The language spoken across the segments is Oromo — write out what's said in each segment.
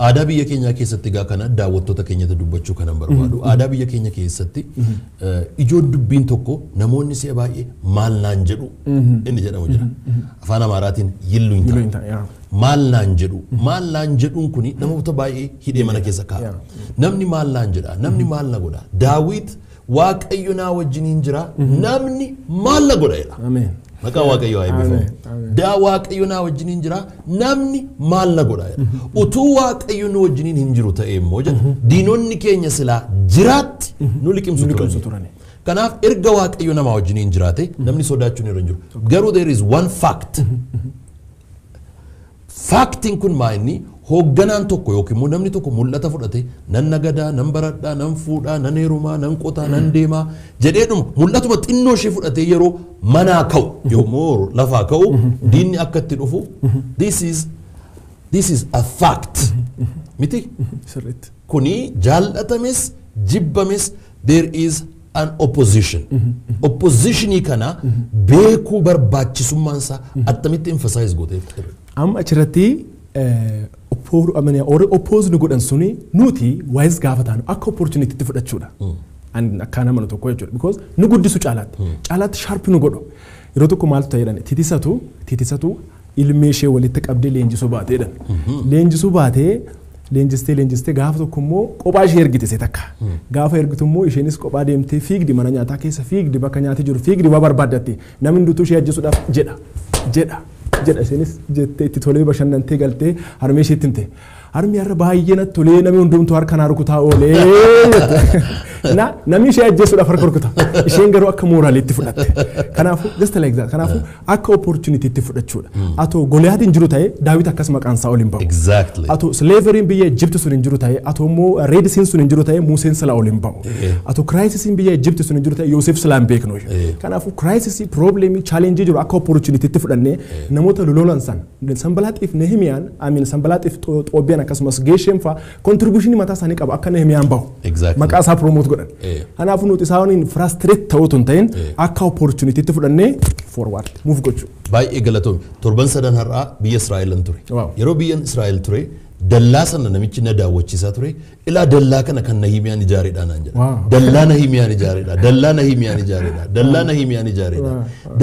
aadaa biyya keenya keessatti gaa kana daawwattoota keenyatti dubbachuu kanan barbaadu. Aadaa biyya keenya keessatti ijoo dubbiin tokko namoonni si'a baay'ee maal naan jedhu inni jedhamu jira. Afaan Amaaraatiin yilluun ta'a. Maal naan jedhuun kuni namoota baay'ee hidhee mana keessa kaa'a. Namni maal naan jedha, namni maal na godha. Daawit Waaqayyo naa wajjiniin jira, namni maal na godha jedha. Maqaa Waaqayyo haa eebbifamu. Daa Waaqayyo naa wajjiniin jira, namni maal na godha jedha. Utuu Waaqayyo nu wajjiniin hin jiru ta'e immoo jedha diinonni keenya silaa jiraatti nu liqimsu turani. Kanaaf erga Waaqayyo namaa wajjiniin jiraate namni sodaachuun irra hin jiru. Garuu there is one fact. Faktiin kun maa'inni hoogganaan tokko yookiin immoo namni tokko mul'ata fudhate nan nagadaa, nan baradhaa, nan fuudhaa, nan heerumaa, nan qotaa, nan deemaa jedheedhuma mul'atuma xinnoo ishee fudhatee yeroo manaa ka'u yommuu lafaa ka'u diinni akka itti dhufu this is a fact miti kuni jaallatames jibbames there is an oppositionii kana beekuu barbaachisummaansaa attamitti emphasize gootee amma achirratti oppose nu godhan suni nuti wise gaafatan akka opportunity itti fudhachuudha. Akka nama tokko jechuudha because nu guddisu caalaatti sharp nu godhu yeroo tokko maaltu ta'edhan titisatu ilmee ishee walitti qabdee leenjisuu baateedhan. Leenjistee gaafa tokko immoo kophaa ishee ergite see takka. Gaafa ergitu immoo isheenis kophaa deemtee fiigdi mana nyaataa keessa fiigdi bakka nyaati jiru fiigdi waa barbaaddatte namni hunduu ishee ajjeesuudhaaf jedha isheenis jettee itti tolee bashannantee galtee harmee isheetti himte. Harmee har'a baay'ee natti tolee namni hundumtuu harkaan rukutaa oolee namni ishee ajjeesuudhaaf harka rukuta. Isheen garuu akka mooraaliitti fudhatte. Kanaafuu just like that. Kanaafuu akka opportunity itti fudhachuudha. Atoo Goliyaatiin jiru ta'e Daawit akkas maqaan isaa ol hin ba'u. Atoo slavery biyya Egypt sun hin jiru ta'e atoo immoo Red Sea sun hin jiru ta'e Museen silaa ol hin ba'u. Atoo crisis biyya Egypt sun hin jiru ta'e Yoosef silaa hin beeknu. Kanaafuu crisis problem challenge jiru akka opportunity itti fudhannee namoota lololan Sanbalaaxiif Nehemiyaan Sanbalaaxiif Xoobbiyaan akkasumas Geeshem fa contribution mataa isaanii qaba akka Nehemiyaan bahu. Maqaa isaa promote godhan. Kanaafuu nuti isaaniin frustrate ta'uutu hin ta'in akka opportunity itti fudhannee forward move gochuu. Baay'ee galatoom torban sadan har'aa biyya Israa'elan ture. Yeroo biyyan Israa'el ture dallaa sana namichi na daawwachiisaa ture ilaa dallaa kana kan Nehemiyaan ijaareedha naan jedha. Dallaa Nehemiyaan ijaareedha.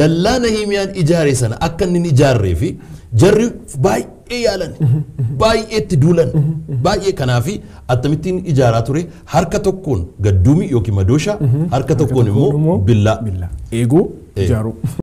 Dallaa Nehemiyaan ijaare sana akka inni ijaarree fi jarri baay'ee yaalan baay'ee itti duulan baay'ee kanaafi attamittiin ijaaraa ture harka tokkoon gadduumi yookiin madooshaa harka tokkoon immoo billaa eeguu ijaaruu.